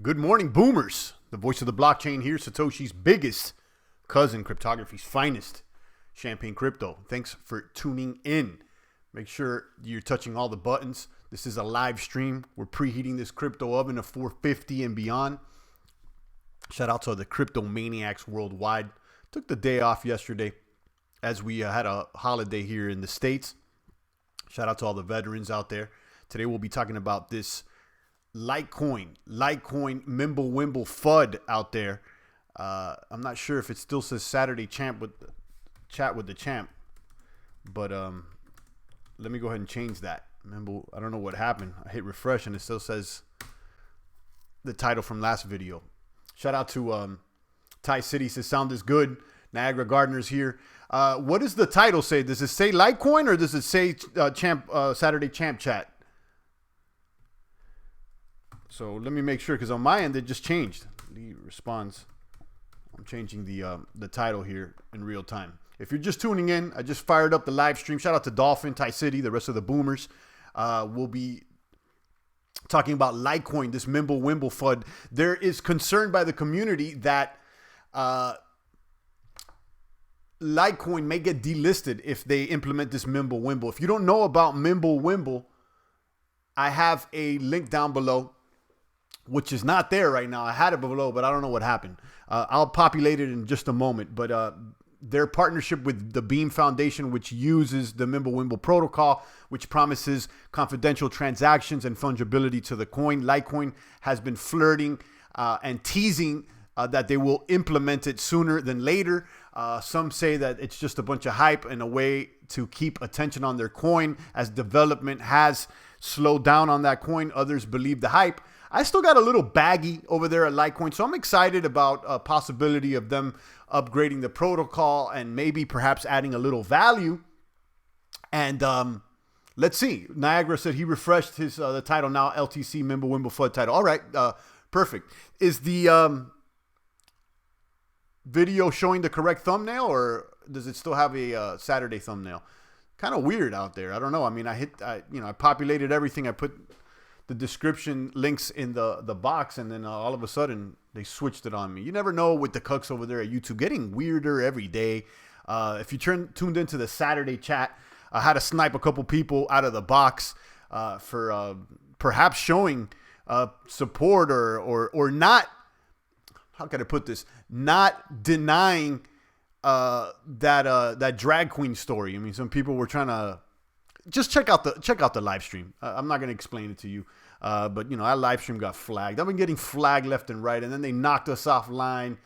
Good morning, boomers. The voice of the blockchain here, Satoshi's biggest cousin, cryptography's finest, Champagne Crypto. Thanks for tuning in. Make sure you're touching all the buttons. This is a live stream. We're preheating this crypto oven to 450 and beyond. Shout out to the crypto maniacs worldwide. Took the day off yesterday as we had a holiday here in the States. Shout out to all the veterans out there. Today we'll be talking about this Litecoin, Mimble, Wimble, FUD out there. I'm not sure if it still says Saturday chat with the champ, but let me go ahead and change that. Mimble, I don't know what happened. I hit refresh and it still says the title from last video. Shout out to Thai City, says sound is good. Niagara Gardener's here. What does the title say? Does it say Litecoin or does it say Saturday champ chat? So let me make sure, because on my end it just changed. The response. I'm changing the title here in real time. If you're just tuning in, I just fired up the live stream. Shout out to Dolphin, Thai City, the rest of the boomers. We'll be talking about Litecoin, this Mimble Wimble FUD. There is concern by the community that Litecoin may get delisted if they implement this Mimble Wimble. If you don't know about Mimble Wimble, I have a link down below, which is not there right now. I had it below, but I don't know what happened. I'll populate it in just a moment. But their partnership with the Beam Foundation, which uses the Mimble Wimble protocol, which promises confidential transactions and fungibility to the coin. Litecoin has been flirting and teasing that they will implement it sooner than later. Some say that it's just a bunch of hype and a way to keep attention on their coin as development has slowed down on that coin. Others believe the hype. I still got a little baggy over there at Litecoin, so I'm excited about a possibility of them upgrading the protocol and maybe perhaps adding a little value. And let's see. Niagara said he refreshed his the title now, LTC Mimble Wimble FUD title. All right, perfect. Is the video showing the correct thumbnail, or does it still have a Saturday thumbnail? Kind of weird out there. I don't know. I mean, I populated everything. I put the description links in the box, and then all of a sudden they switched it on me. You never know with the cucks over there at YouTube, getting weirder every day. If you tuned into the Saturday chat, I had to snipe a couple people out of the box for perhaps showing support or not. How can I put this? Not denying that drag queen story. I mean, some people were trying to just check out the live stream. I'm not going to explain it to you. But our live stream got flagged. I've been getting flagged left and right, and then they knocked us offline.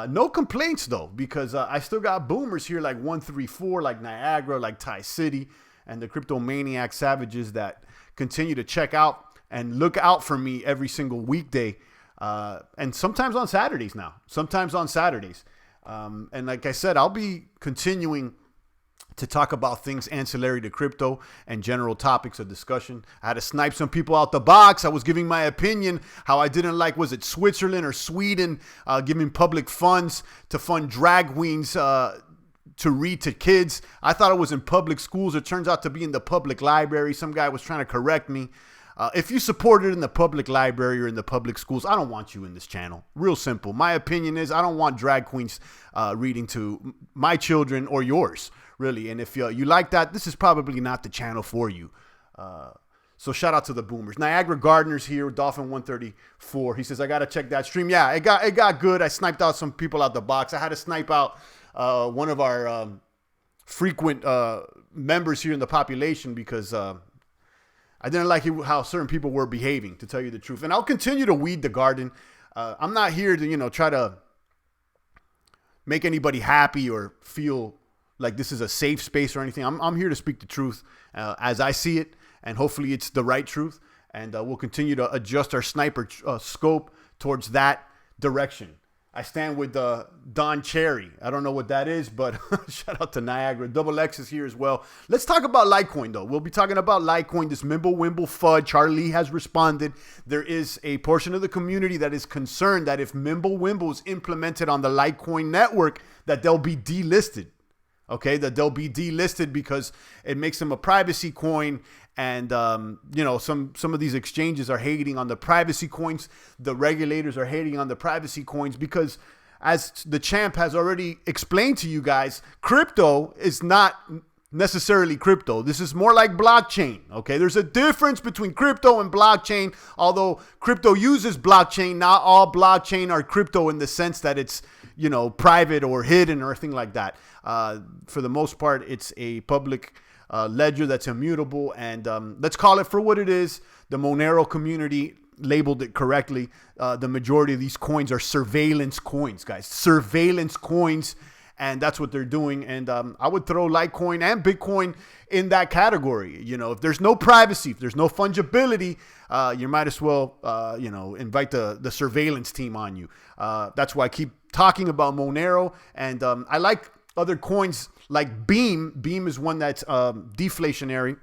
No complaints though, because I still got boomers here like 134, like Niagara, like Thai City, and the crypto maniac savages that continue to check out and look out for me every single weekday. And sometimes on Saturdays now. And like I said, I'll be continuing to talk about things ancillary to crypto and general topics of discussion. I had to snipe some people out the box. I was giving my opinion how I didn't like, was it Switzerland or Sweden, giving public funds to fund drag queens to read to kids. I thought it was in public schools. It turns out to be in the public library. Some guy was trying to correct me. If you support it in the public library or in the public schools, I don't want you in this channel. Real simple. My opinion is I don't want drag queens reading to my children or yours, really. And if you like that, this is probably not the channel for you. So shout out to the boomers. Niagara Gardener's here, Dolphin 134. He says, I got to check that stream. Yeah, it got good. I sniped out some people out the box. I had to snipe out one of our frequent members here in the population because I didn't like how certain people were behaving, to tell you the truth. And I'll continue to weed the garden. I'm not here to, try to make anybody happy or feel like this is a safe space or anything. I'm here to speak the truth as I see it, and hopefully it's the right truth. And we'll continue to adjust our sniper scope towards that direction. I stand with Don Cherry. I don't know what that is, but shout out to Niagara. Double X is here as well. Let's talk about Litecoin, though. We'll be talking about Litecoin, this Mimble Wimble FUD. Charlie has responded. There is a portion of the community that is concerned that if Mimble Wimble is implemented on the Litecoin network, that they'll be delisted. Okay, that they'll be delisted because it makes them a privacy coin And, you know, some of these exchanges are hating on the privacy coins. The regulators are hating on the privacy coins because, as the champ has already explained to you guys, crypto is not necessarily crypto. This is more like blockchain. Okay, there's a difference between crypto and blockchain. Although crypto uses blockchain, not all blockchain are crypto in the sense that it's, you know, private or hidden or anything like that. For the most part, it's a public ledger that's immutable, and let's call it for what it is. The Monero community labeled it correctly. The majority of these coins are surveillance coins, guys. Surveillance coins. And that's what they're doing. And I would throw Litecoin and Bitcoin in that category. You know, if there's no privacy, if there's no fungibility, you might as well, you know, invite the surveillance team on you. That's why I keep talking about Monero. And I like other coins like Beam. Beam is one that's deflationary.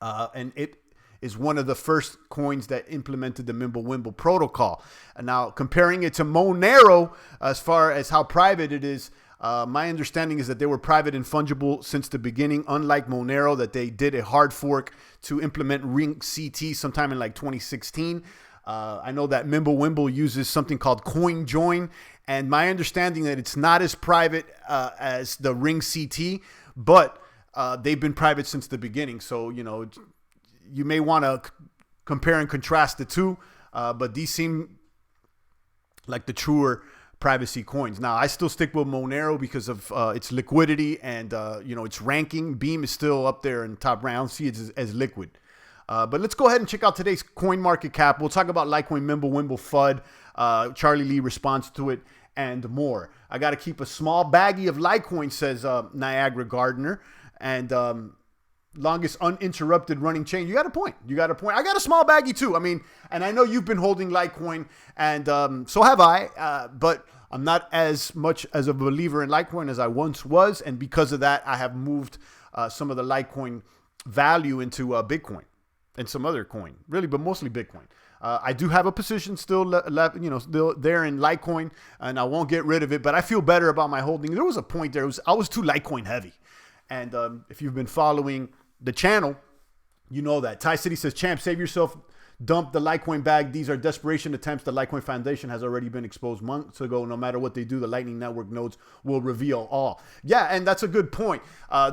And it is one of the first coins that implemented the Wimble protocol. And now comparing it to Monero, as far as how private it is, my understanding is that they were private and fungible since the beginning, unlike Monero, that they did a hard fork to implement Ring CT sometime in like 2016. I know that Wimble uses something called CoinJoin, and my understanding that it's not as private as the Ring CT, but they've been private since the beginning. So, you know, you may want to compare and contrast the two, but these seem like the truer privacy coins. Now, I still stick with Monero because of its liquidity and, you know, its ranking. Beam is still up there in top rank. I don't see it as liquid. But let's go ahead and check out today's coin market cap. We'll talk about Litecoin, Wimble, FUD, Charlie Lee response to it, and more. I got to keep a small baggie of Litecoin, says Niagara Gardner. And longest uninterrupted running chain. You got a point. You got a point. I got a small baggie too. I mean, and I know you've been holding Litecoin, and so have I. But I'm not as much as a believer in Litecoin as I once was, and because of that, I have moved some of the Litecoin value into Bitcoin and some other coin, really, but mostly Bitcoin. I do have a position still left, you know, still there in Litecoin, and I won't get rid of it. But I feel better about my holding. There was a point there; I was too Litecoin heavy, and if you've been following the channel, you know that. Ty City says, champ, save yourself. Dump the Litecoin bag. These are desperation attempts. The Litecoin Foundation has already been exposed months ago. No matter what they do, the Lightning Network nodes will reveal all. Yeah, and that's a good point.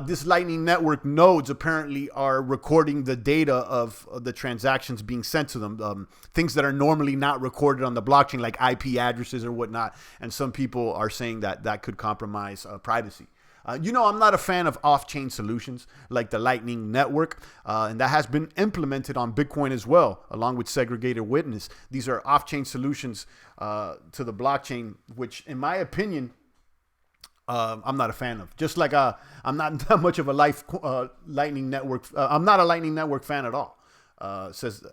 This Lightning Network nodes apparently are recording the data of the transactions being sent to them. Things that are normally not recorded on the blockchain, like IP addresses or whatnot. And some people are saying that that could compromise privacy. You know, I'm not a fan of off-chain solutions like the Lightning Network, and that has been implemented on Bitcoin as well, along with segregated witness. These are off-chain solutions to the blockchain, which, in my opinion, I'm not a fan of. Just like I'm not that much of a Lightning Network. I'm not a Lightning Network fan at all, says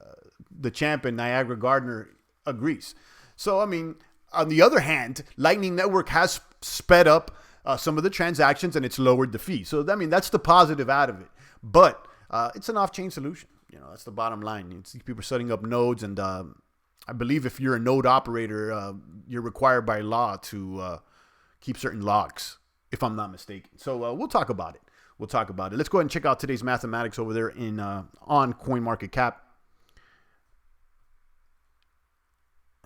the champ, and Niagara Gardner agrees. So, I mean, on the other hand, Lightning Network has sped up some of the transactions, and it's lowered the fee. So, I mean, that's the positive out of it. But it's an off-chain solution. You know, that's the bottom line. It's people setting up nodes, and I believe if you're a node operator, you're required by law to keep certain logs, if I'm not mistaken. So we'll talk about it. We'll talk about it. Let's go ahead and check out today's mathematics over there in on CoinMarketCap.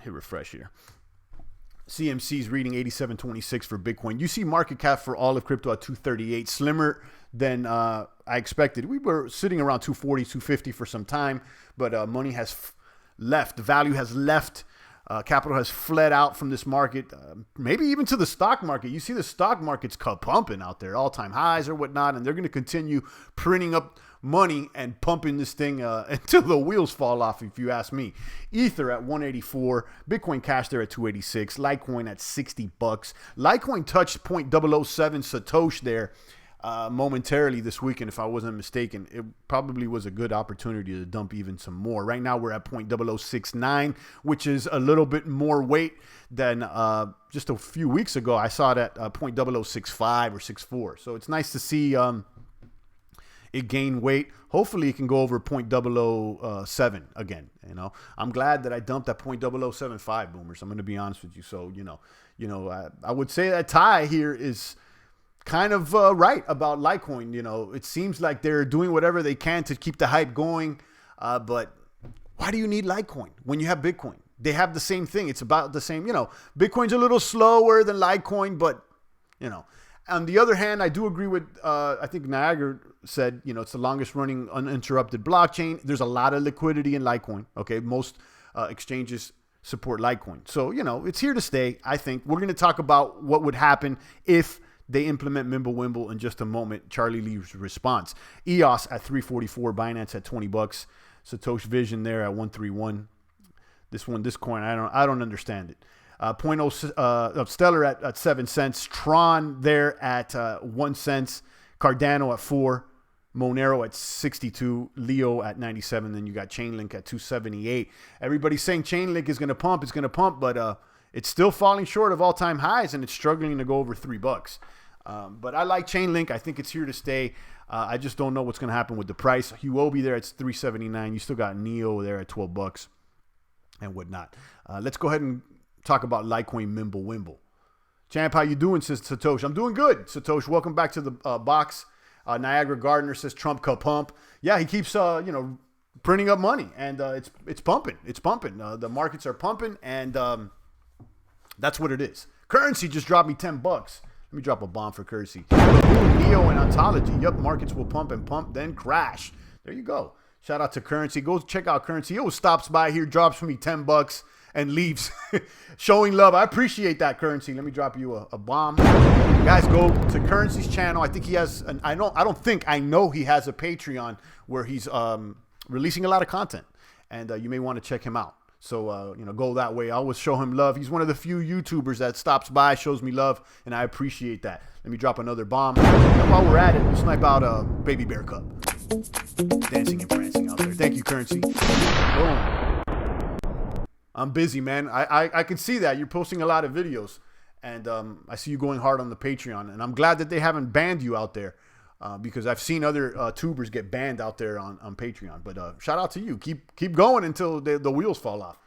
Hit refresh here. CMC's reading 87.26 for Bitcoin. You see market cap for all of crypto at 238, slimmer than I expected. We were sitting around 240, 250 for some time, but money has left. The value has left. Capital has fled out from this market, maybe even to the stock market. You see the stock market's pumping out there, all-time highs or whatnot, and they're going to continue printing up money and pumping this thing until the wheels fall off, if you ask me. Ether at 184, Bitcoin Cash there at 286, Litecoin at $60. Litecoin touched 0.007 Satoshi there momentarily this weekend, if I wasn't mistaken. It probably was a good opportunity to dump even some more. Right now we're at 0.0069, which is a little bit more weight than just a few weeks ago. I saw it at 0.0065 or 64. So it's nice to see it gain weight. Hopefully it can go over 0.007 again. You know, I'm glad that I dumped at 0.0075, boomers. I'm going to be honest with you. So, you know, I would say that Ty here is kind of right about Litecoin. You know, it seems like they're doing whatever they can to keep the hype going. But why do you need Litecoin when you have Bitcoin? They have the same thing. It's about the same, you know, Bitcoin's a little slower than Litecoin, but, you know, on the other hand, I do agree with, I think Niagara said, you know, it's the longest running uninterrupted blockchain. There's a lot of liquidity in Litecoin. Okay. Most exchanges support Litecoin. So, you know, it's here to stay. I think we're going to talk about what would happen if they implement Wimble in just a moment. Charlie Lee's response. EOS at 344, Binance at $20, Satoshi Vision there at 131. This coin, I don't understand it. Stellar at 7 cents, Tron there at 1 cent, Cardano at 4, Monero at 62, Leo at 97. Then you got Chainlink at 278. Everybody's saying Chainlink is going to pump. It's going to pump, but it's still falling short of all-time highs, and it's struggling to go over $3. But I like Chainlink. I think it's here to stay. I just don't know what's going to happen with the price. Huobi there at 379. You still got Neo there at $12 and whatnot. Let's go ahead and talk about Litecoin Wimble. Champ, how you doing, says Satoshi? I'm doing good, Satoshi. Welcome back to the box. Niagara Gardner says Trump could pump. Yeah, he keeps printing up money, and it's pumping. It's pumping. The markets are pumping, and that's what it is. Currency just dropped me $10. Let me drop a bomb for Currency. Neo and Ontology. Yep, markets will pump and pump, then crash. There you go. Shout out to Currency. Go check out Currency. He always stops by here, drops for me $10 and leaves showing love. I appreciate that, Currency. Let me drop you a bomb. Guys, go to Currency's channel. I think he has I know he has a Patreon where he's releasing a lot of content, and you may want to check him out. So, go that way. I always show him love. He's one of the few YouTubers that stops by, shows me love, and I appreciate that. Let me drop another bomb. And while we're at it, we'll snipe out a Baby Bear Cup. Dancing and prancing out there. Thank you, Currency. Boom. I'm busy, man. I can see that. You're posting a lot of videos, and I see you going hard on the Patreon, and I'm glad that they haven't banned you out there. Because I've seen other tubers get banned out there on Patreon. But shout out to you. Keep going until the wheels fall off.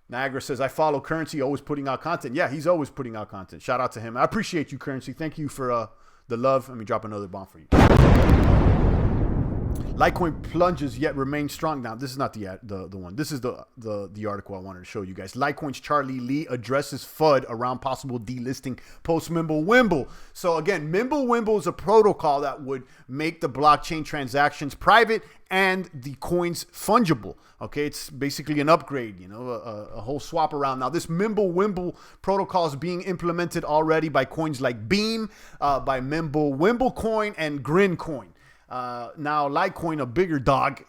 Niagara says, I follow Currency, always putting out content. Yeah, he's always putting out content. Shout out to him. I appreciate you, Currency. Thank you for the love. Let me drop another bomb for you. Litecoin plunges yet remains strong. Now, this is not the one. This is the article I wanted to show you guys. Litecoin's Charlie Lee addresses FUD around possible delisting post Wimble. So again, Wimble is a protocol that would make the blockchain transactions private and the coins fungible. Okay, it's basically an upgrade, a whole swap around. Now, this Wimble protocol is being implemented already by coins like Beam, by Wimble Coin, and Grin Coin. Now, Litecoin, a bigger dog,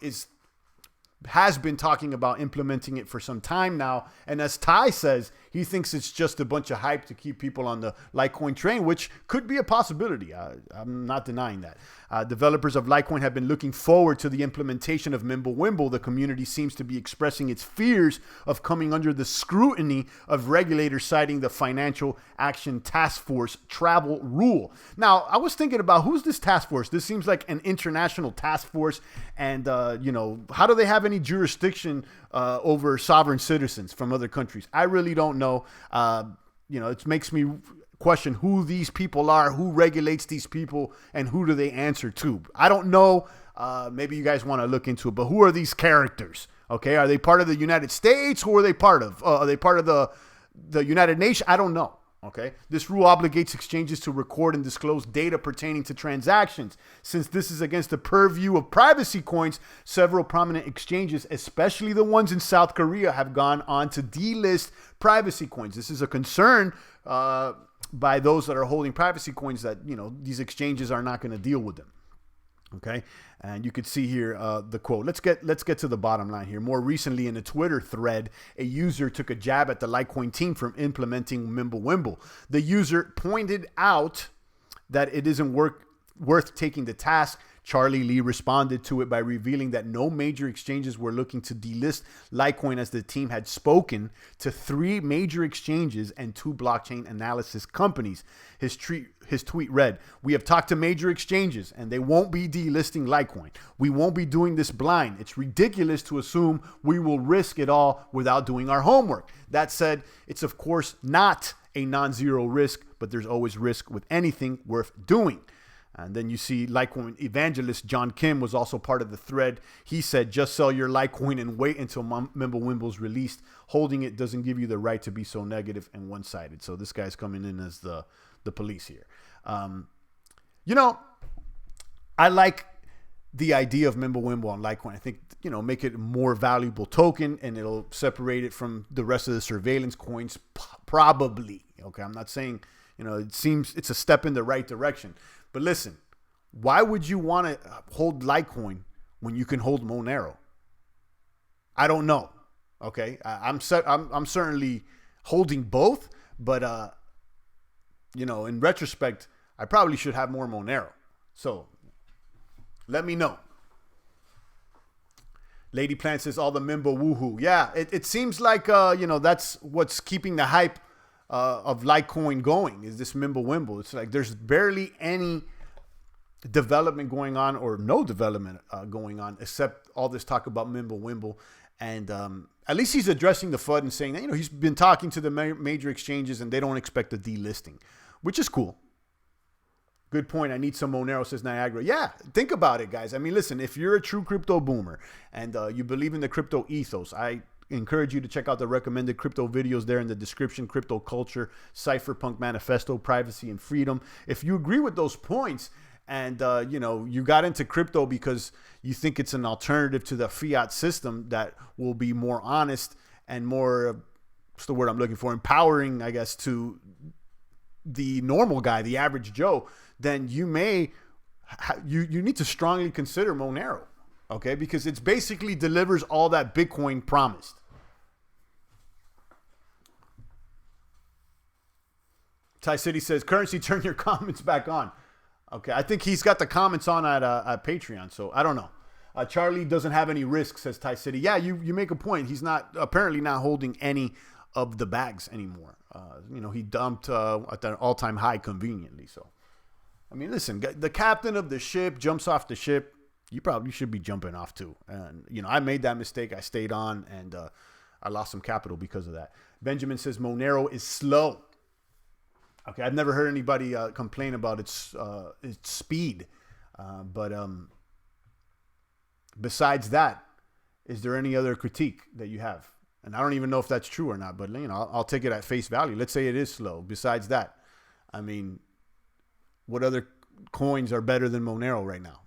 has been talking about implementing it for some time now. And as Ty says, he thinks it's just a bunch of hype to keep people on the Litecoin train, which could be a possibility. I'm not denying that. Developers of Litecoin have been looking forward to the implementation of Wimble. The community seems to be expressing its fears of coming under the scrutiny of regulators, citing the Financial Action Task Force travel rule. Now, I was thinking about who's this task force? This seems like an international task force. And, how do they have any jurisdiction over sovereign citizens from other countries? I really don't know. It makes me question who these people are, who regulates these people, and who do they answer to. I don't know. Maybe you guys want to look into it, but who are these characters? Okay, are they part of the United States? Who are they part of? Are they part of the United Nations? I don't know. Okay, this rule obligates exchanges to record and disclose data pertaining to transactions. Since this is against the purview of privacy coins, several prominent exchanges, especially the ones in South Korea, have gone on to delist privacy coins. This is a concern by those that are holding privacy coins that, these exchanges are not going to deal with them. Okay, and you could see here the quote. Let's get to the bottom line here. More recently, in a Twitter thread, a user took a jab at the Litecoin team from implementing Wimble. The user pointed out that it isn't worth taking the task. Charlie Lee responded to it by revealing that no major exchanges were looking to delist Litecoin, as the team had spoken to 3 major exchanges and 2 blockchain analysis companies. His tweet read, "We have talked to major exchanges and they won't be delisting Litecoin. We won't be doing this blind. It's ridiculous to assume we will risk it all without doing our homework. That said, it's of course not a non-zero risk, but there's always risk with anything worth doing. And then you see Litecoin evangelist John Kim was also part of the thread. He said, just sell your Litecoin and wait until Mimble is released. Holding it doesn't give you the right to be so negative and one-sided. So this guy's coming in as the police here. You know, I like the idea of Wimble on Litecoin. I think, you know, make it a more valuable token and it'll separate it from the rest of the surveillance coins, probably. Okay, I'm not saying, you know, it seems it's a step in the right direction. But listen, why would you want to hold Litecoin when you can hold Monero? I don't know. Okay, I'm certainly holding both, but you know, in retrospect, I probably should have more Monero. So let me know. Lady Plant says all the Mimble woohoo. Yeah, it seems like you know, that's what's keeping the hype of Litecoin going, is this Wimble. It's like there's barely any development going on, or no development going on, except all this talk about Wimble. And at least he's addressing the FUD and saying that, you know, he's been talking to the major exchanges and they don't expect a delisting, which is cool. Good point. I need some Monero, says Niagara. Yeah, think about it, guys. I mean, listen, if you're a true crypto boomer and you believe in the crypto ethos, I encourage you to check out the recommended crypto videos there in the description: crypto culture, cypherpunk, manifesto, privacy, and freedom. If you agree with those points and, you know, you got into crypto because you think it's an alternative to the fiat system that will be more honest and more, what's the word I'm looking for, empowering, I guess, to the normal guy, the average Joe, then you may, you need to strongly consider Monero, okay? Because it's basically delivers all that Bitcoin promised. Thai City says, Currency, turn your comments back on. Okay, I think he's got the comments on at Patreon, so I don't know. Charlie doesn't have any risk, says Thai City. Yeah, you make a point. He's apparently not holding any of the bags anymore. You know, he dumped at the all-time high conveniently. So, I mean, listen, the captain of the ship jumps off the ship. You probably should be jumping off too. And, you know, I made that mistake. I stayed on and I lost some capital because of that. Benjamin says Monero is slow. Okay, I've never heard anybody complain about its speed. But besides that, is there any other critique that you have? And I don't even know if that's true or not, but, you know, I'll take it at face value. Let's say it is slow. Besides that, I mean, what other coins are better than Monero right now?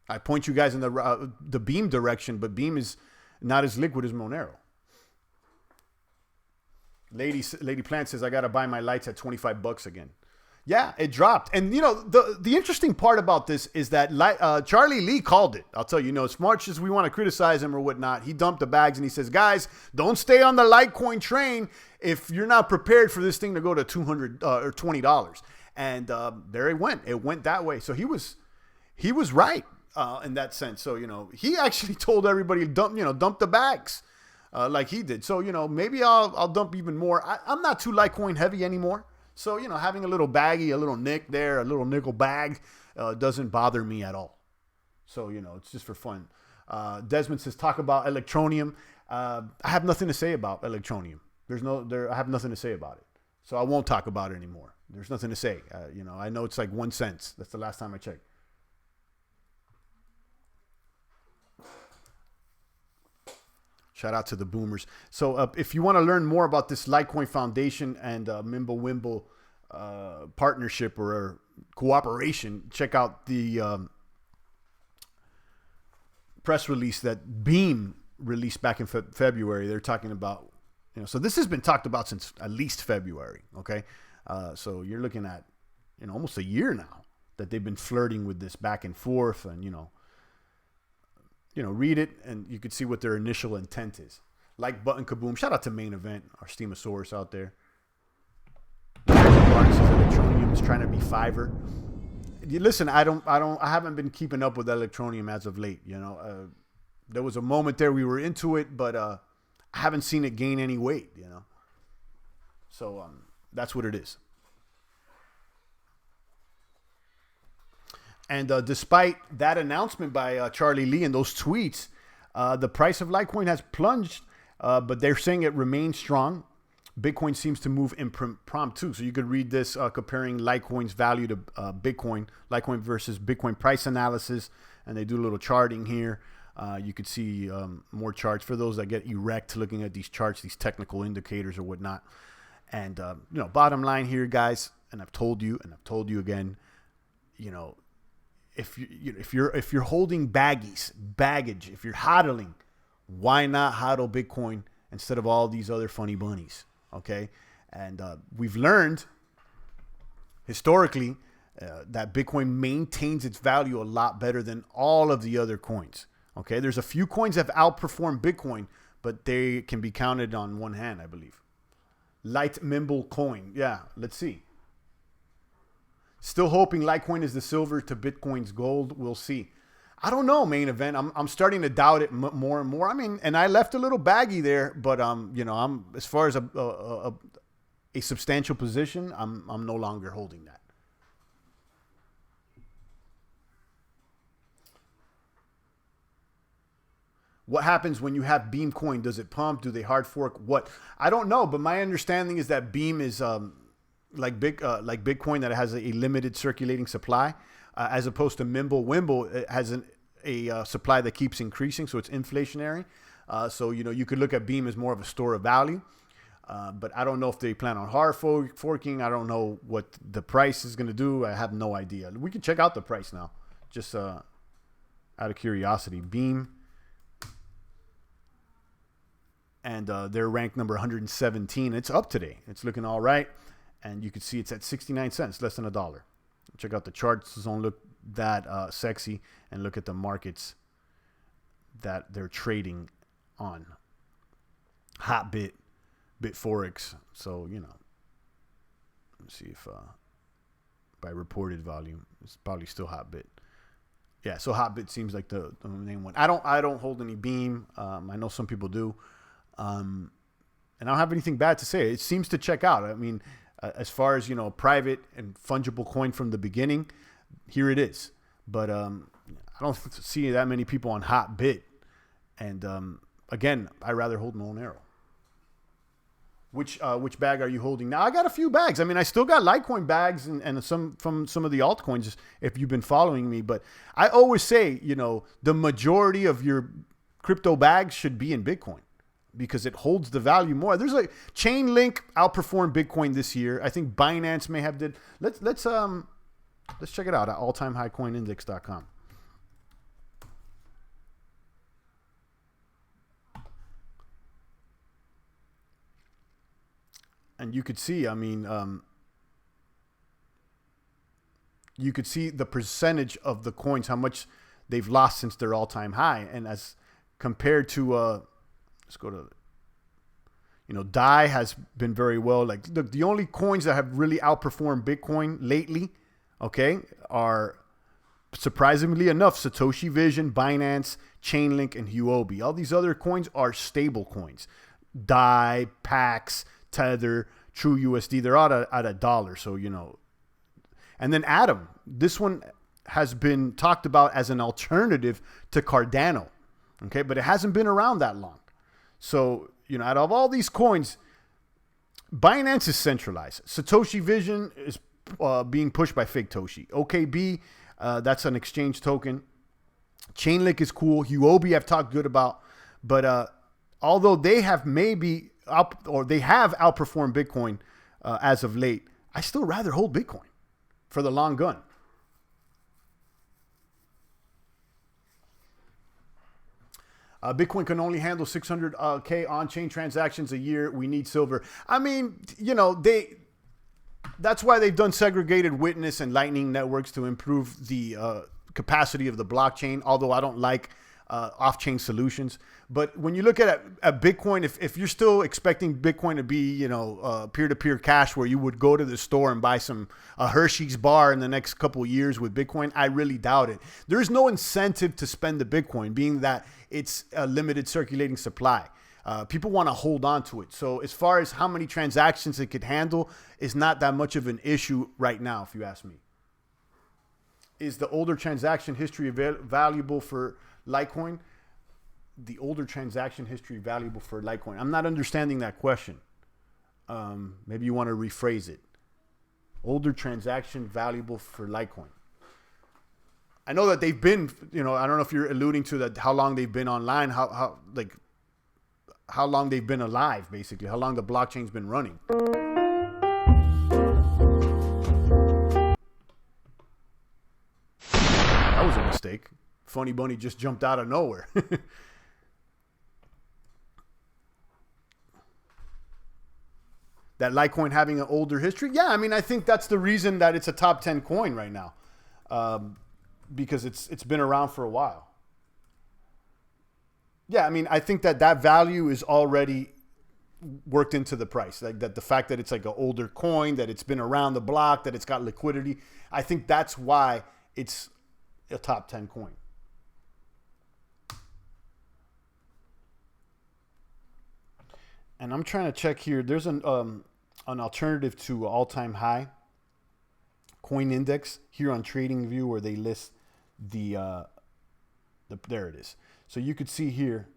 I point you guys in the Beam direction, but Beam is not as liquid as Monero. Lady Plant says, I got to buy my lights at $25 again. Yeah, it dropped. And, you know, the interesting part about this is that Charlie Lee called it. I'll tell you, you know, as much as we want to criticize him or whatnot, he dumped the bags and he says, guys, don't stay on the Litecoin train if you're not prepared for this thing to go to $200 or $20. And there it went. It went that way. So he was right in that sense. So, you know, he actually told everybody, dump the bags like he did. So, you know, maybe I'll dump even more. I'm not too Litecoin heavy anymore. So, you know, having a little baggie, a little nick there, a little nickel bag doesn't bother me at all. So, you know, it's just for fun. Desmond says, talk about Electroneum. I have nothing to say about Electroneum. I have nothing to say about it. So I won't talk about it anymore. There's nothing to say. You know, I know it's like 1 cent. That's the last time I checked. Shout out to the boomers. So if you want to learn more about this Litecoin Foundation and Wimble partnership or cooperation, check out the press release that Beam released back in February. They're talking about, you know, so this has been talked about since at least February. Okay. So you're looking at, you know, almost a year now that they've been flirting with this back and forth, and, you know, read it and you can see what their initial intent is. Like button kaboom. Shout out to Main Event, our Steamosaurus out there. Electroneum is trying to be Fiverr. Listen, I haven't been keeping up with Electroneum as of late. You know, there was a moment there we were into it, but I haven't seen it gain any weight. You know, so that's what it is. And despite that announcement by Charlie Lee and those tweets, the price of Litecoin has plunged, but they're saying it remains strong. Bitcoin seems to move impromptu. So you could read this comparing Litecoin's value to Bitcoin, Litecoin versus Bitcoin price analysis. And they do a little charting here. You could see more charts for those that get erect looking at these charts, these technical indicators or whatnot. And, you know, bottom line here, guys, and I've told you again, you know, if you're holding baggage, if you're hodling, why not hodl Bitcoin instead of all these other funny bunnies? Okay. And we've learned historically that Bitcoin maintains its value a lot better than all of the other coins. Okay. There's a few coins that have outperformed Bitcoin, but they can be counted on one hand, I believe. Mimble coin. Yeah. Let's see. Still hoping Litecoin is the silver to Bitcoin's gold. We'll see. I don't know, main event. I'm starting to doubt it more and more. I mean, and I left a little baggy there, but you know, I'm as far as a substantial position, I'm no longer holding that. What happens when you have Beam coin? Does it pump? Do they hard fork? What? I don't know, but my understanding is that Beam is like Bitcoin, that it has a limited circulating supply, as opposed to Wimble. It has a supply that keeps increasing, so it's inflationary. So you know, you could look at Beam as more of a store of value, but I don't know if they plan on hard forking. I don't know what the price is going to do. I have no idea. We can check out the price now, just out of curiosity. Beam. And they're ranked number 117. It's up today. It's looking all right. And you can see it's at 69 cents, less than $1. Check out the charts. Don't look that sexy. And look at the markets that they're trading on. Hotbit, Bitforex. So, you know, let's see if by reported volume, it's probably still Hotbit. Yeah, so Hotbit seems like the main one. I don't hold any Beam. I know some people do. And I don't have anything bad to say. It seems to check out. I mean, as far as, you know, private and fungible coin from the beginning, here it is. But I don't see that many people on Hotbit. And again, I rather hold Monero. Which bag are you holding now? I got a few bags. I mean, I still got Litecoin bags and some from some of the altcoins if you've been following me. But I always say, you know, the majority of your crypto bags should be in Bitcoin, because it holds the value more. There's like Chainlink outperformed Bitcoin this year. I think Binance may have did. Let's check it out at alltimehighcoinindex.com. And you could see, I mean, you could see the percentage of the coins, how much they've lost since their all-time high. And as compared to let's go to, you know, DAI has been very well. Like the only coins that have really outperformed Bitcoin lately, okay, are surprisingly enough Satoshi Vision, Binance, Chainlink, and Huobi. All these other coins are stable coins. DAI, Pax, Tether, True USD, they're all at $1. So, you know, and then Atom, this one has been talked about as an alternative to Cardano. Okay, but it hasn't been around that long. So, you know, out of all these coins, Binance is centralized. Satoshi Vision is being pushed by Figtoshi. OKB, that's an exchange token. Chainlink is cool. Huobi I've talked good about. But although they have they have outperformed Bitcoin as of late, I still rather hold Bitcoin for the long gun. Bitcoin can only handle 600K on-chain transactions a year. We need silver. I mean, you know, that's why they've done segregated witness and lightning networks to improve the capacity of the blockchain, although I don't like off-chain solutions. But when you look at Bitcoin, if you're still expecting Bitcoin to be, you know, peer-to-peer cash where you would go to the store and buy a Hershey's bar in the next couple of years with Bitcoin, I really doubt it. There's no incentive to spend the Bitcoin, being that it's a limited circulating supply. People want to hold on to it. So as far as how many transactions it could handle is not that much of an issue right now, if you ask me. Is the older transaction history valuable for Litecoin? The older transaction history valuable for Litecoin? I'm not understanding that question. Maybe you want to rephrase it. Older transaction valuable for Litecoin. I know that they've been, I don't know if you're alluding to that, how long they've been online, how long they've been alive, basically, how long the blockchain's been running. That was a mistake. Funny Bunny just jumped out of nowhere. That Litecoin having an older history? Yeah, I mean, I think that's the reason that it's a top 10 coin right now. Because it's been around for a while. Yeah, I mean, I think that value is already worked into the price. Like that, the fact that it's like an older coin, that it's been around the block, that it's got liquidity. I think that's why it's a top 10 coin. And I'm trying to check here. There's an alternative to all-time high coin index here on TradingView where they list there it is. So you could see here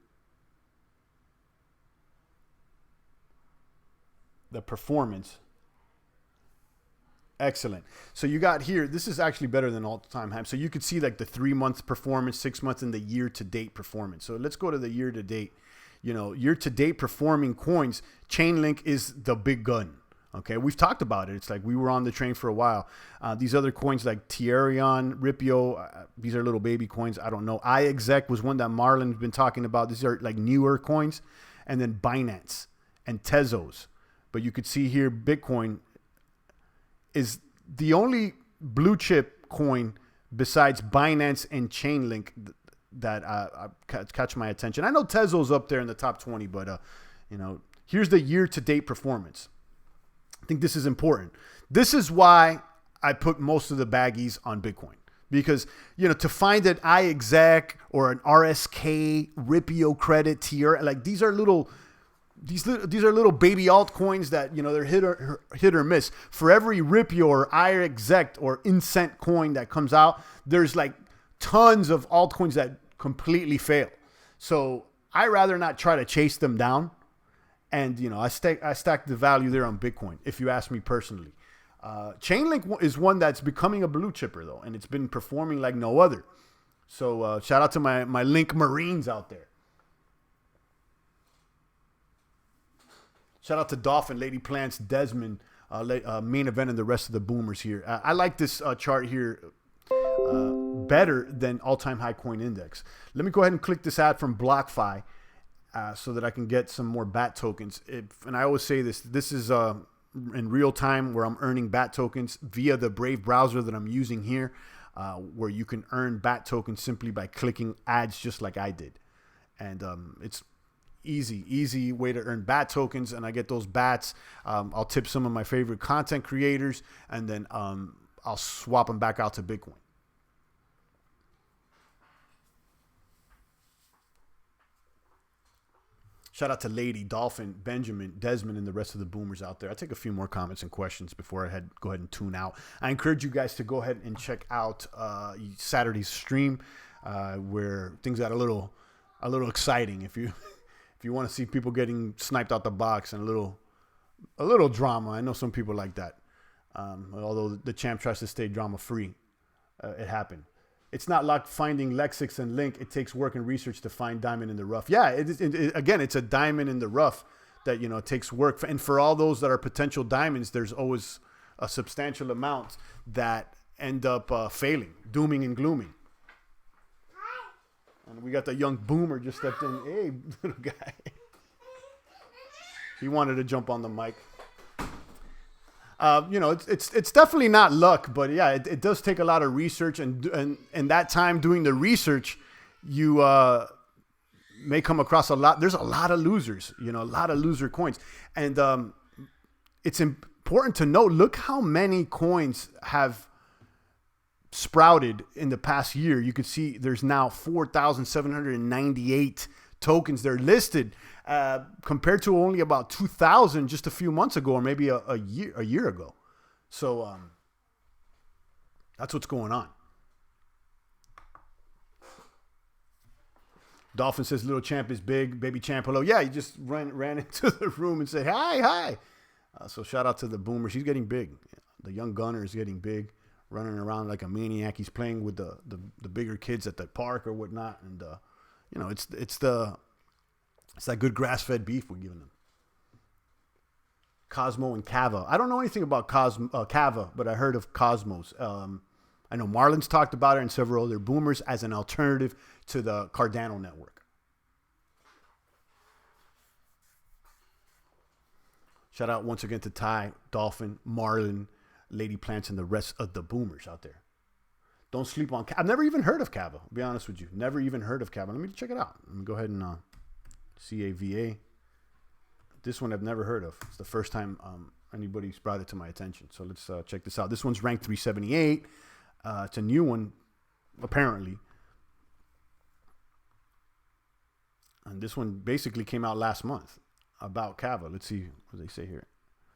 the performance. Excellent. So you got here, this is actually better than all-time high. So you could see like the 3 months performance, 6 months, and the year-to-date performance. So let's go to the year-to-date. Year-to-date performing coins, Chainlink is the big gun. Okay, we've talked about it. It's like we were on the train for a while. These other coins like Ethereum, Ripio, these are little baby coins. I don't know. iExec was one that Marlon's been talking about. These are like newer coins. And then Binance and Tezos. But you could see here Bitcoin is the only blue chip coin besides Binance and Chainlink that catch my attention. I know Tezos up there in the top 20, but here's the year-to-date performance. I think this is important. This is why I put most of the baggies on Bitcoin. Because, to find an iExec or an RSK, Ripio Credit, Tier, like these are little baby altcoins that, they're hit or miss. For every Ripio or iExec or Incent coin that comes out, there's like tons of altcoins that completely fail. So I rather not try to chase them down. And, I stack the value there on Bitcoin, if you ask me personally. Chainlink is one that's becoming a blue chipper, though, and it's been performing like no other. So shout out to my Link Marines out there. Shout out to Dolphin, Lady Plants, Desmond, Main Event, and the rest of the boomers here. I like this chart here better than all-time high coin index. Let me go ahead and click this ad from BlockFi. So that I can get some more BAT tokens. And I always say this is in real time where I'm earning BAT tokens via the Brave browser that I'm using here, where you can earn BAT tokens simply by clicking ads just like I did. And it's easy way to earn BAT tokens. And I get those BATs. I'll tip some of my favorite content creators, and then I'll swap them back out to Bitcoin. Shout out to Lady, Dolphin, Benjamin, Desmond, and the rest of the boomers out there. I take a few more comments and questions before I go ahead and tune out. I encourage you guys to go ahead and check out Saturday's stream, where things got a little exciting. If you want to see people getting sniped out the box and a little drama, I know some people like that. Although the champ tries to stay drama free, it happened. It's not like finding Lexix and Link. It takes work and research to find diamond in the rough. Yeah, again, it's a diamond in the rough that, it takes work. And for all those that are potential diamonds, there's always a substantial amount that end up failing, dooming and glooming. And we got the young boomer just stepped in. Hey, little guy. He wanted to jump on the mic. It's definitely not luck, but yeah, it does take a lot of research, and that time doing the research, you may come across there's a lot of losers, a lot of loser coins. And it's important to note, look how many coins have sprouted in the past year. You could see there's now 4,798 tokens. They're listed compared to only about 2,000 just a few months ago, or maybe a year ago. So that's what's going on. Dolphin says little champ is big, baby champ hello. Yeah, he just ran into the room and said hi. So shout out to the boomers. He's getting big. The young gunner is getting big, running around like a maniac. He's playing with the bigger kids at the park or whatnot. And, you know, it's that good grass-fed beef we're giving them. Cosmo and Kava. I don't know anything about Kava, but I heard of Cosmos. I know Marlon's talked about it and several other boomers as an alternative to the Cardano network. Shout out once again to Ty, Dolphin, Marlon, Lady Plants, and the rest of the boomers out there. Don't sleep on Kava. I've never even heard of Kava, to be honest with you. Never even heard of Kava. Let me check it out. Let me go ahead and CAVA. This one I've never heard of. It's the first time anybody's brought it to my attention. So let's check this out. This one's ranked 378. It's a new one, apparently. And this one basically came out last month about Kava. Let's see what they say here.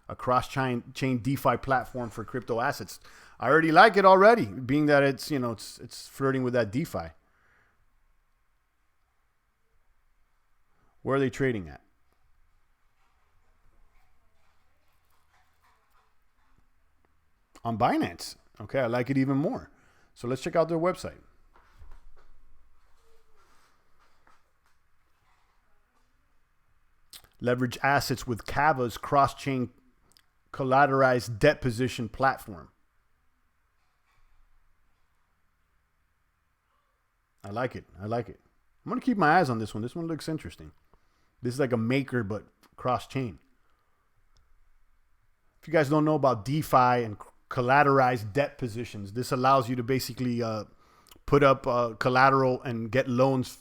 A cross-chain DeFi platform for crypto assets. I already like it already, being that it's, you know, it's flirting with that DeFi. Where are they trading at? On Binance. Okay, I like it even more. So let's check out their website. Leverage assets with Kava's cross-chain collateralized debt position platform. I like it. I like it. I'm going to keep my eyes on this one. This one looks interesting. This is like a maker, but cross-chain. If you guys don't know about DeFi and collateralized debt positions, this allows you to basically put up collateral and get loans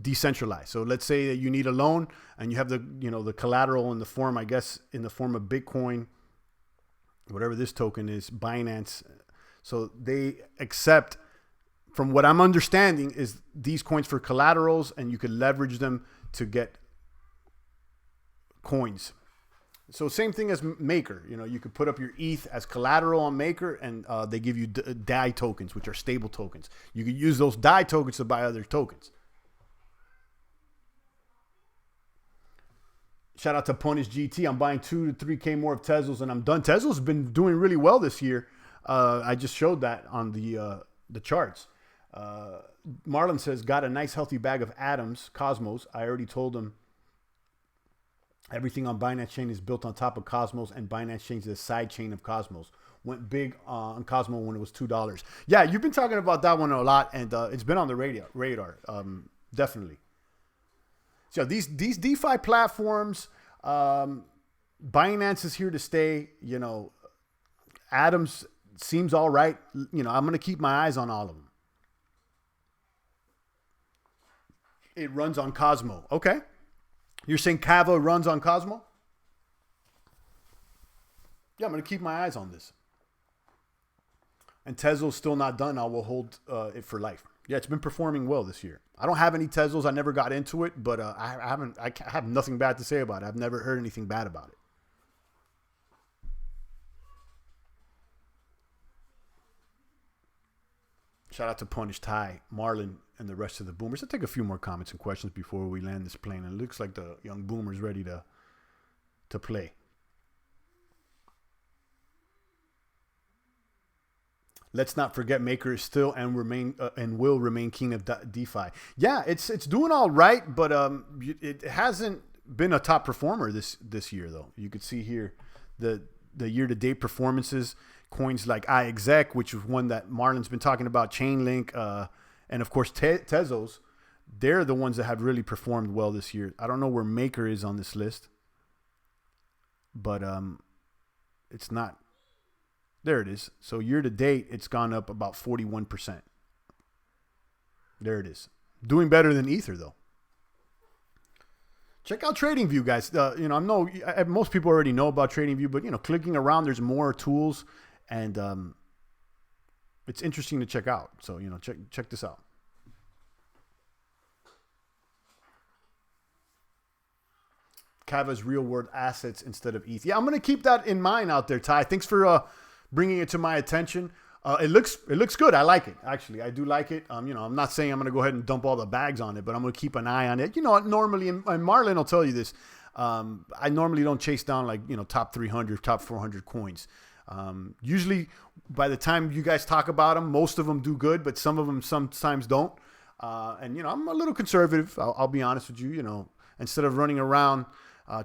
decentralized. So let's say that you need a loan and you have the collateral in the form, I guess, in the form of Bitcoin, whatever this token is, Binance. So they accept, from what I'm understanding, is these coins for collaterals, and you could leverage them to get coins. So same thing as Maker. You know, you could put up your ETH as collateral on Maker, and they give you DAI tokens, which are stable tokens. You could use those DAI tokens to buy other tokens. Shout out to Punish GT. I'm buying 2 to 3K more of Tezos, and I'm done. Tezos been doing really well this year. I just showed that on the charts. Marlon says, got a nice healthy bag of atoms, Cosmos. I already told him everything on Binance Chain is built on top of Cosmos, and Binance Chain is a side chain of Cosmos. Went big on Cosmo when it was $2. Yeah, you've been talking about that one a lot, and it's been on the radar. Definitely. So these DeFi platforms, Binance is here to stay. You know, Atoms seems all right. You know, I'm going to keep my eyes on all of them. It runs on Cosmo. Okay. You're saying Kava runs on Cosmo? Yeah, I'm going to keep my eyes on this. And Tezos still not done. I will hold it for life. Yeah, it's been performing well this year. I don't have any Tezos. I never got into it, but I have nothing bad to say about it. I've never heard anything bad about it. Shout out to Punish Ty, Marlon, and the rest of the boomers. I'll take a few more comments and questions before we land this plane. And it looks like the young boomers ready to play. Let's not forget Maker is still and will remain king of DeFi. Yeah, it's doing all right, but it hasn't been a top performer this year though. You could see here the year-to-date performances. Coins like iExec, which is one that Marlon's been talking about, Chainlink, and of course Tezos. They're the ones that have really performed well this year. I don't know where Maker is on this list, but it's not. There it is. So year to date, it's gone up about 41%. There it is. Doing better than Ether though. Check out TradingView, guys. You know, I know most people already know about TradingView, but you know, clicking around, there's more tools, and it's interesting to check out. So you know, check this out. Kava's real world assets instead of ETH. Yeah, I'm gonna keep that in mind out there, Ty. Thanks for bringing it to my attention. It looks good. I like it. Actually, I do like it. You know, I'm not saying I'm going to go ahead and dump all the bags on it, but I'm going to keep an eye on it. You know, normally, and Marlon will tell you this, I normally don't chase down like, top 300, top 400 coins. Usually by the time you guys talk about them, most of them do good, but some of them sometimes don't. And I'm a little conservative. I'll be honest with you. Instead of running around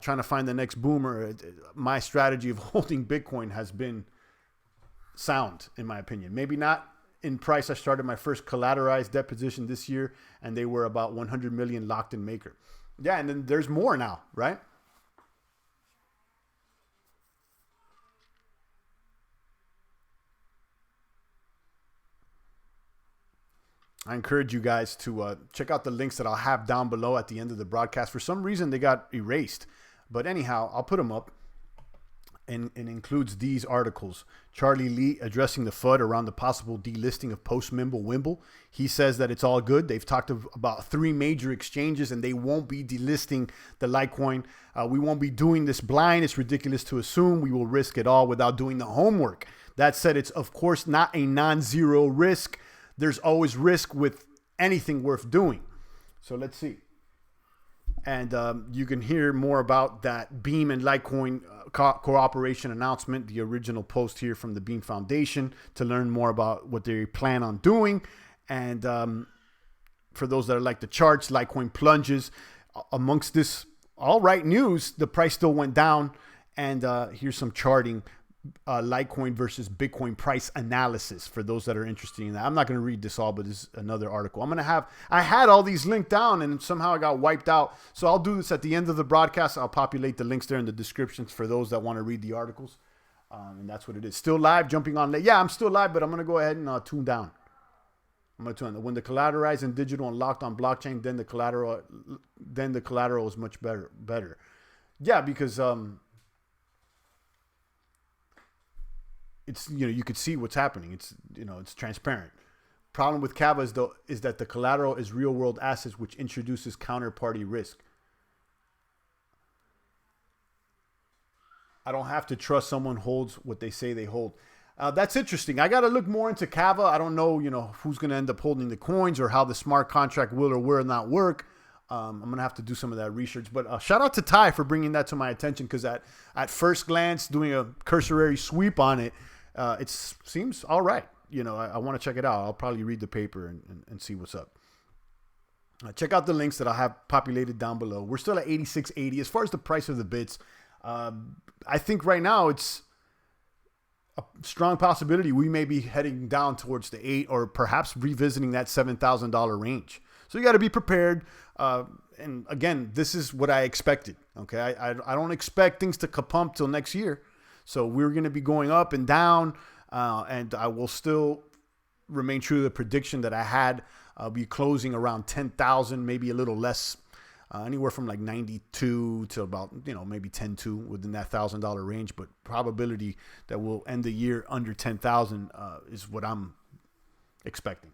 trying to find the next boomer, my strategy of holding Bitcoin has been sound, in my opinion. Maybe not in price. I started my first collateralized debt position this year, and they were about 100 million locked in maker. Yeah, and then there's more now, right? I encourage you guys to check out the links that I'll have down below at the end of the broadcast. For some reason, they got erased. But anyhow, I'll put them up. And includes these articles. Charlie Lee addressing the FUD around the possible delisting of post-Mimble Wimble. He says that it's all good. They've talked about 3 major exchanges, and they won't be delisting the Litecoin. We won't be doing this blind. It's ridiculous to assume we will risk it all without doing the homework. That said, it's of course not a non-zero risk. There's always risk with anything worth doing. So let's see. And you can hear more about that Beam and Litecoin cooperation announcement, the original post here from the Beam Foundation, to learn more about what they plan on doing. And for those that like the charts, Litecoin plunges. Amongst this all right news, the price still went down. And here's some charting. Litecoin versus Bitcoin price analysis for those that are interested in that. I'm not going to read this all, but this is another article. I had all these linked down and somehow I got wiped out. So I'll do this at the end of the broadcast. I'll populate the links there in the descriptions for those that want to read the articles. And that's what it is. Still live, jumping on late. Yeah, I'm still live, but I'm going to go ahead and tune down. I'm going to tune down. When the collateralized and digital and locked on blockchain, then the collateral is much better. Yeah, because, it's, you could see what's happening. It's, it's transparent. Problem with Kava is that the collateral is real world assets, which introduces counterparty risk. I don't have to trust someone holds what they say they hold. That's interesting. I got to look more into Kava. I don't know, who's going to end up holding the coins or how the smart contract will or will not work. I'm going to have to do some of that research. But shout out to Ty for bringing that to my attention, because at first glance, doing a cursory sweep on it, it seems all right. I want to check it out. I'll probably read the paper and see what's up. Check out the links that I'll have populated down below. We're still at 86.80. As far as the price of the bits, I think right now it's a strong possibility we may be heading down towards the 8 or perhaps revisiting that $7,000 range. So you got to be prepared. And again, this is what I expected. Okay, I don't expect things to kapump till next year. So we're going to be going up and down, and I will still remain true to the prediction that I had. I'll be closing around 10,000, maybe a little less, anywhere from like 92 to about, maybe 10.2 within that $1,000 range. But probability that we'll end the year under 10,000 is what I'm expecting.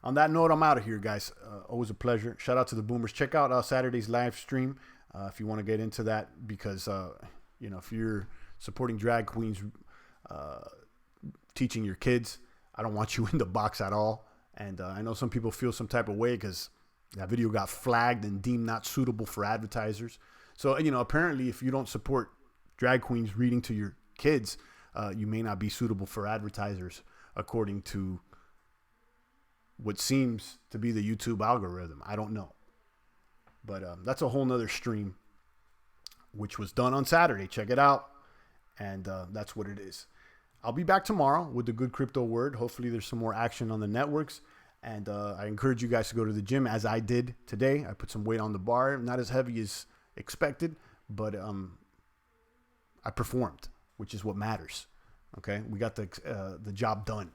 On that note, I'm out of here, guys. Always a pleasure. Shout out to the boomers. Check out Saturday's live stream. If you want to get into that, because, if you're supporting drag queens, teaching your kids, I don't want you in the box at all. And I know some people feel some type of way because that video got flagged and deemed not suitable for advertisers. So, apparently if you don't support drag queens reading to your kids, you may not be suitable for advertisers, according to what seems to be the YouTube algorithm. I don't know. But that's a whole nother stream, which was done on Saturday. Check it out. And that's what it is. I'll be back tomorrow with the good crypto word. Hopefully there's some more action on the networks. And I encourage you guys to go to the gym, as I did today. I put some weight on the bar. Not as heavy as expected, but I performed, which is what matters. Okay, we got the job done.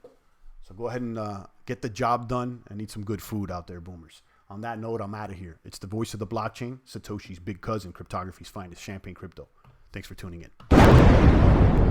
So go ahead and get the job done and eat some good food out there, boomers. On that note, I'm out of here. It's the voice of the blockchain, Satoshi's big cousin, cryptography's finest, Champagne Crypto. Thanks for tuning in.